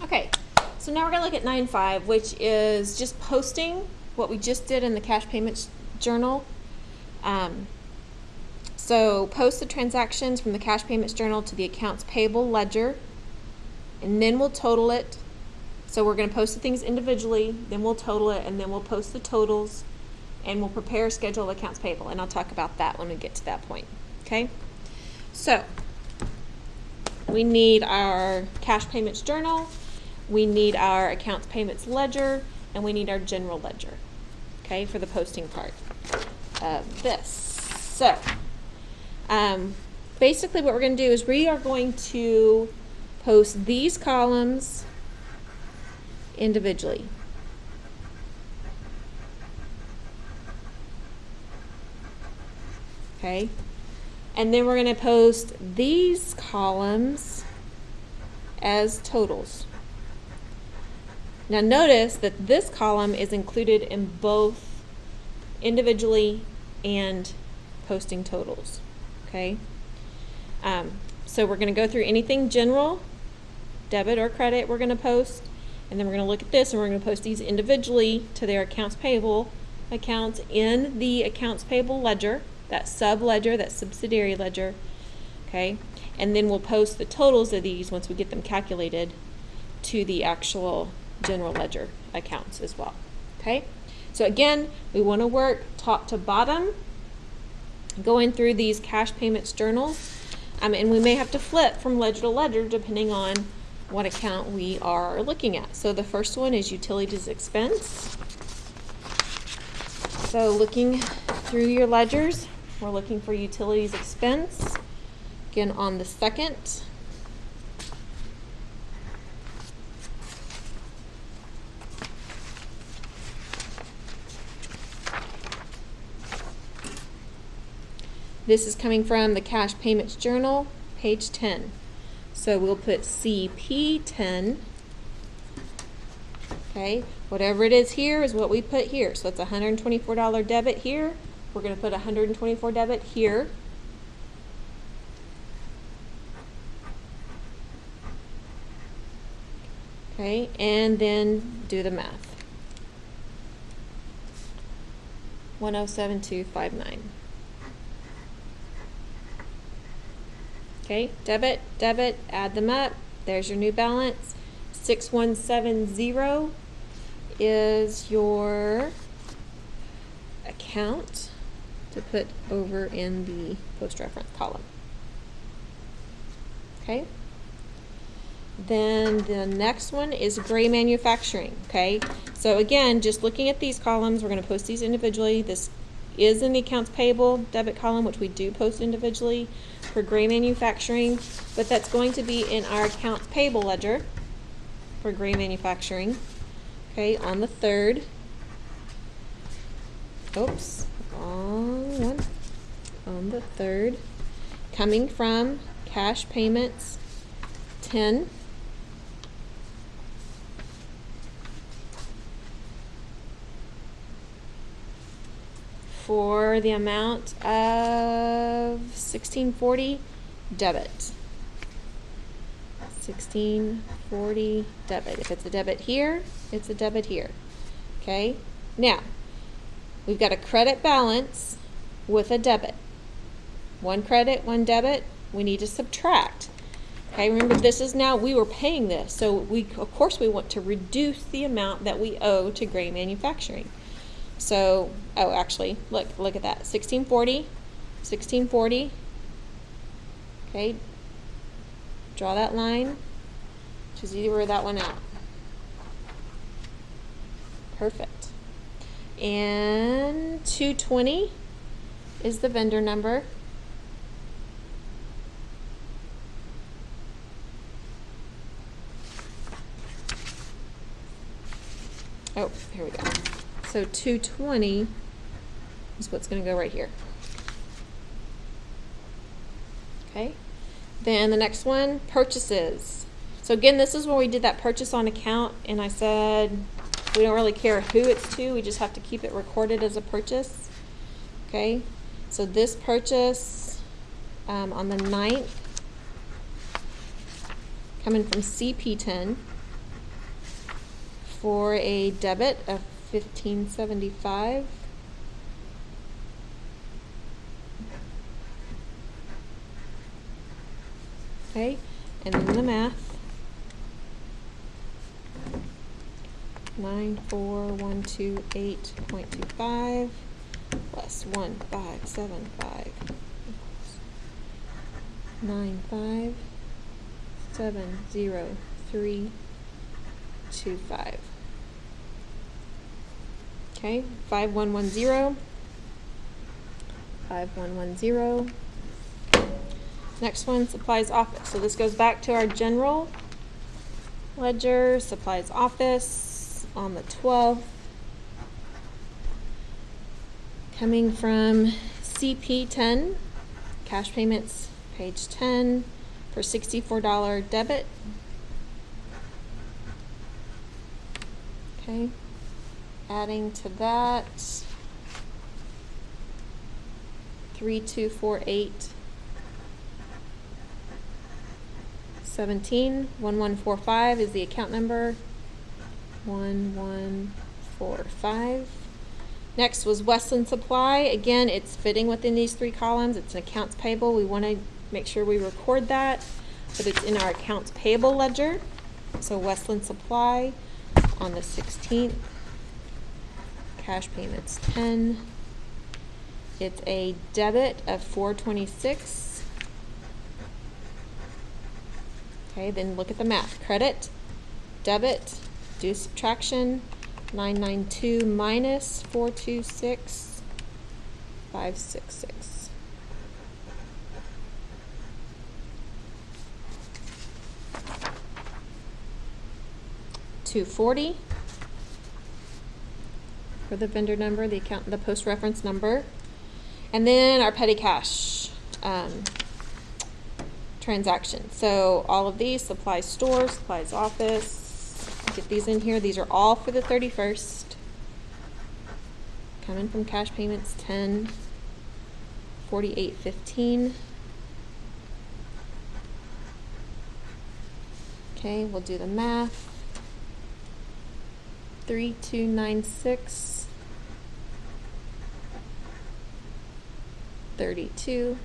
Okay, so now we're going to look at 9.5, which is just posting what we just did in the cash payments journal. So post the transactions from the cash payments journal to the accounts payable ledger, and then we'll total it. So we're going to post the things individually, then we'll total it, and then we'll post the totals, and we'll prepare a schedule of accounts payable, and I'll talk about that when we get to that point. Okay? So we need our cash payments journal, we need our accounts payments ledger, and we need our general ledger, okay, for the posting part of this. So basically what we're going to do is we are going to post these columns individually. Okay? And then we're going to post these columns as totals. Now notice that this column is included in both individually and posting totals. Okay? So we're going to go through anything general, debit or credit we're going to post, and then we're going to look at this and we're going to post these individually to their accounts payable accounts in the accounts payable ledger, that sub ledger, that subsidiary ledger. Okay? And then we'll post the totals of these once we get them calculated to the actual general ledger accounts as well. Okay? So again, we want to work top to bottom, going through these cash payments journals, and we may have to flip from ledger to ledger depending on what account we are looking at. So the first one is utilities expense. So looking through your ledgers, we're looking for utilities expense. Again, on the second. This is coming from the cash payments journal, page 10. So we'll put CP10. Okay, whatever it is here is what we put here. So it's a $124 debit here. We're going to put $124 debit here. Okay, and then do the math. 107259. Okay, debit, debit, add them up. There's your new balance. 6170 is your account to put over in the post reference column. Okay. Then the next one is Gray Manufacturing. Okay. So again, just looking at these columns, we're going to post these individually. This is in the accounts payable debit column, which we do post individually for Gray Manufacturing, but that's going to be in our accounts payable ledger for Gray Manufacturing. Okay, on the third. Oops, wrong one. On the third, coming from cash payments 10. For the amount of $1640 debit. $1640 debit. If it's a debit here, it's a debit here. Okay? Now, we've got a credit balance with a debit. One credit, one debit. We need to subtract. Okay, remember this is now, we were paying this, so of course we want to reduce the amount that we owe to Gray Manufacturing. So, oh, actually, look at that. 1640, 1640. Okay. Draw that line. Just zero that one out. Perfect. And 220 is the vendor number. Oh, here we go. So 220 is what's going to go right here. Okay. Then the next one, purchases. So again, this is where we did that purchase on account, and I said we don't really care who it's to. We just have to keep it recorded as a purchase. Okay. So this purchase on the 9th, coming from CP10. for a debit of $15.75. Okay, and then the math. 94128.25 plus 1575 equals 9570325. Okay, 5110. 5110. Next one, supplies office. So this goes back to our general ledger, supplies office on the 12th. Coming from CP10, cash payments, page 10, for $64 debit. Okay, adding to that 3248.17. 1145 is the account number. 1145. Next was Westland Supply. Again, it's fitting within these three columns. It's an accounts payable. We want to make sure we record that, but it's in our accounts payable ledger. So Westland Supply on the 16th. Cash payments 10. It's a debit of $426. Okay, then look at the math. Credit, debit, do subtraction. 992 minus 426, 566. $240 for the vendor number, the account, the post reference number, and then our petty cash transaction. So all of these, supplies store, supplies office. Get these in here. These are all for the 31st. Coming from cash payments 10, 48.15. Okay, we'll do the math. 3296, 32.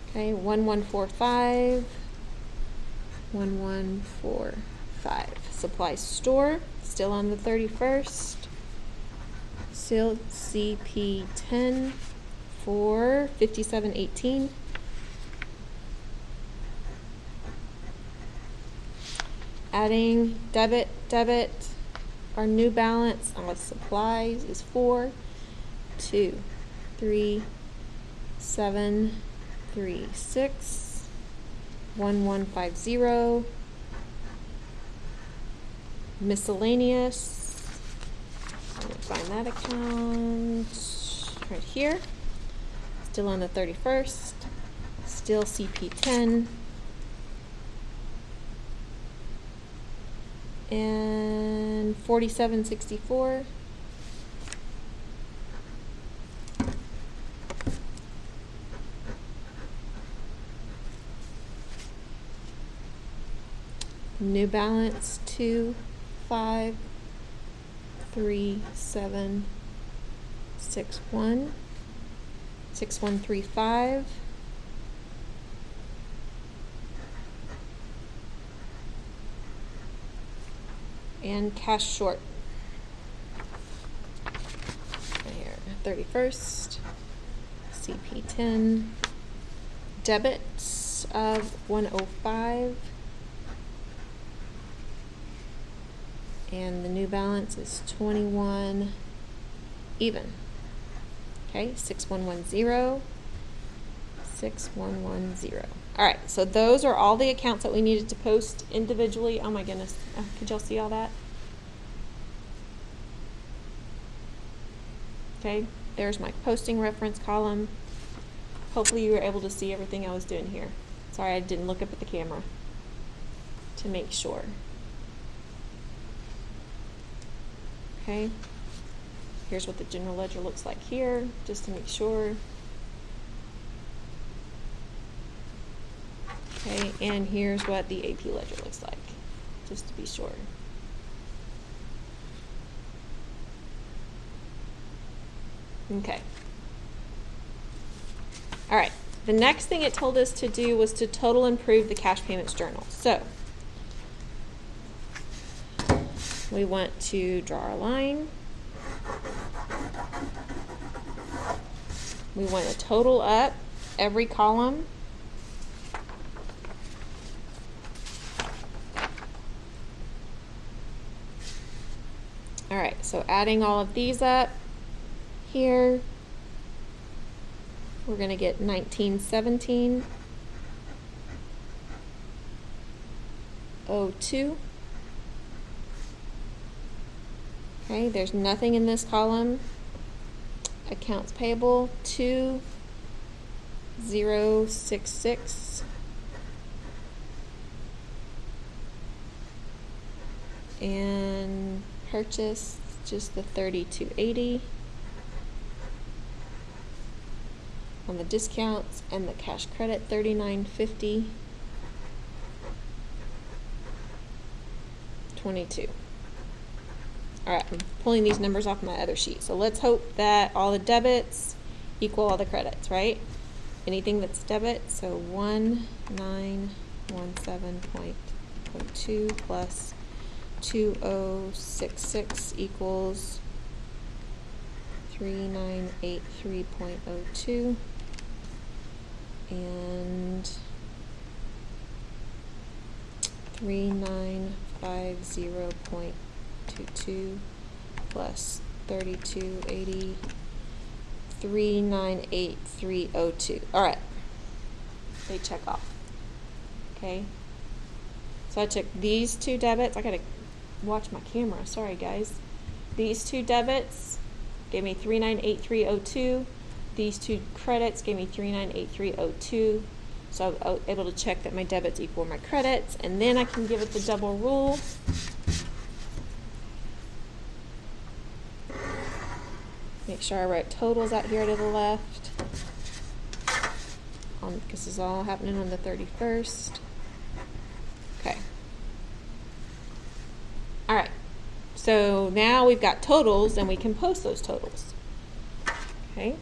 Okay, 1145. 1145. Supply store, still on the 31st. Still CP10 for 5718. Adding debit, our new balance on supplies is 423,736. 1150. Miscellaneous. I'm going to find that account right here. Still on the 31st. Still CP10. And 4764. New balance 253761 6135. And cash short right here, 31st. CP10 debits of 105. And the new balance is 21 even. Okay, 6110. 6110. All right, so those are all the accounts that we needed to post individually. Oh my goodness, could y'all see all that? Okay, there's my posting reference column. Hopefully you were able to see everything I was doing here. Sorry, I didn't look up at the camera to make sure. Okay, here's what the general ledger looks like here, just to make sure. Okay, and here's what the AP ledger looks like, just to be sure. Okay. All right. The next thing it told us to do was to total improve the cash payments journal. So we want to draw our line. We want to total up every column. All right, so adding all of these up here, we're going to get 1917, 02. Okay, there's nothing in this column. Accounts payable 2066. And purchase just the 3280 on the discounts, and the cash credit 3950, 22. All right, I'm pulling these numbers off my other sheet. So let's hope that all the debits equal all the credits, right? Anything that's debit, so 1917.02 plus 2066 equals 3983.02, and 3950.22 plus 3280, 398302. All right, they check off. Okay, so I took these two debits. I gotta watch my camera, sorry guys. These two debits gave me 398302. These two credits gave me 398302. So I was able to check that my debits equal my credits, and then I can give it the double rule. Make sure I write totals out here to the left, because this is all happening on the 31st. Okay. All right. So now we've got totals, and we can post those totals. Okay.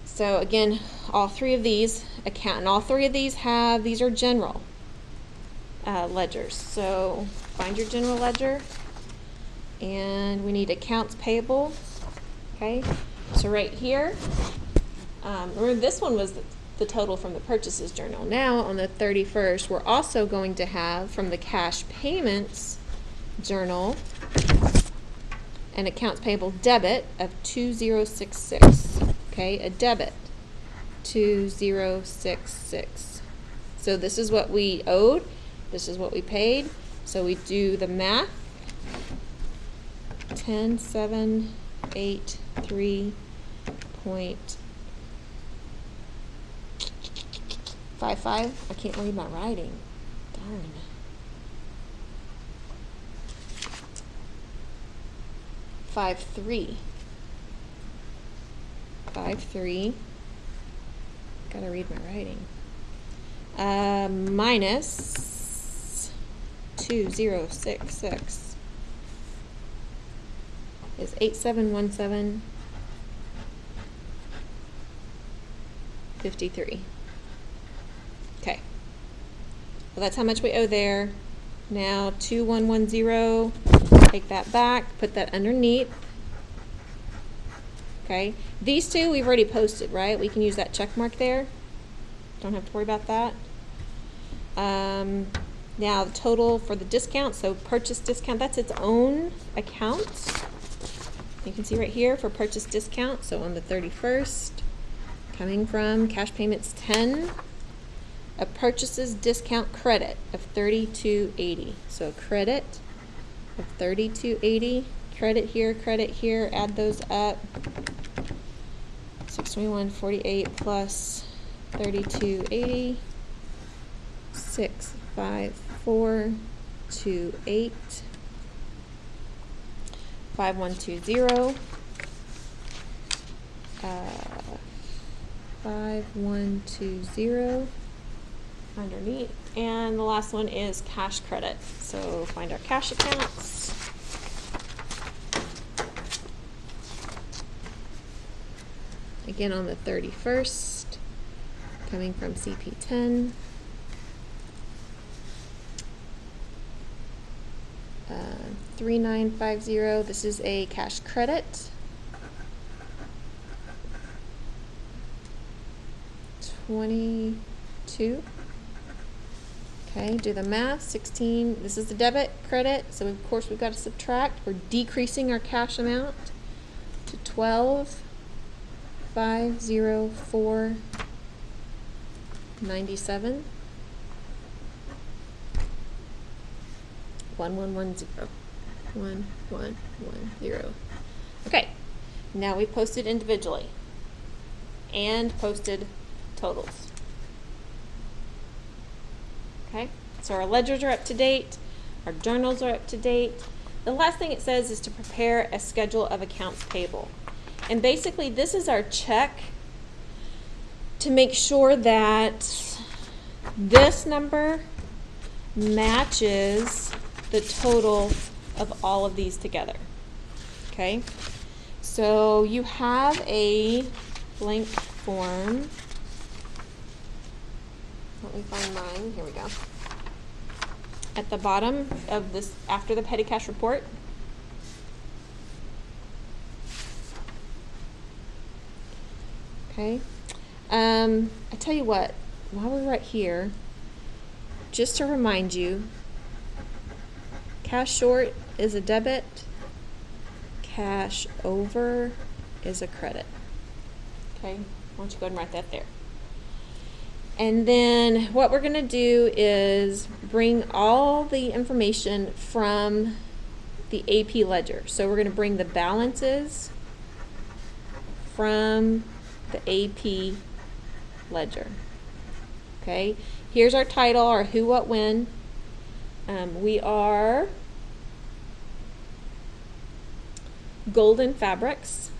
So again, all three of these these are general ledgers. So find your general ledger, and we need accounts payable. Okay. So right here, remember this one was the total from the purchases journal. Now on the 31st, we're also going to have from the cash payments journal an accounts payable debit of 2066. Okay, a debit 2066. So this is what we owed, this is what we paid. So we do the math. 10783.55. I can't read my writing. Darn. 53. Gotta read my writing. Minus 2066 is 8717.53. Okay. Well, that's how much we owe there. Now 2110. Take that back. Put that underneath. Okay, these two we've already posted, right? We can use that check mark there. Don't have to worry about that. Now the total for the discount, so purchase discount, that's its own account. You can see right here for purchase discount. So on the 31st, coming from cash payments 10, a purchases discount credit of 3280. So credit of 3280. Credit here, add those up. 621.48 plus 3280, 65428, 5120, 5120 underneath, and the last one is cash credit. So find our cash accounts. again on the 31st, coming from CP10. 3950, this is a cash credit. 22. Okay, do the math. 16, this is the debit credit, so of course we've got to subtract. We're decreasing our cash amount to 12,504.97. 1110. 1110. Okay, now we posted individually and posted totals. Okay, so our ledgers are up to date, our journals are up to date. The last thing it says is to prepare a schedule of accounts payable. And basically this is our check to make sure that this number matches the total of all of these together. Okay, so you have a blank form. Let me find mine. Here we go. At the bottom of this, after the petty cash report, okay. I tell you what, while we're right here, just to remind you, cash short is a debit, cash over is a credit. Okay, why don't you go ahead and write that there. And then what we're going to do is bring all the information from the AP ledger. So we're going to bring the balances from the AP ledger. Okay, here's our title, our who, what, when. We are Golden Fabrics.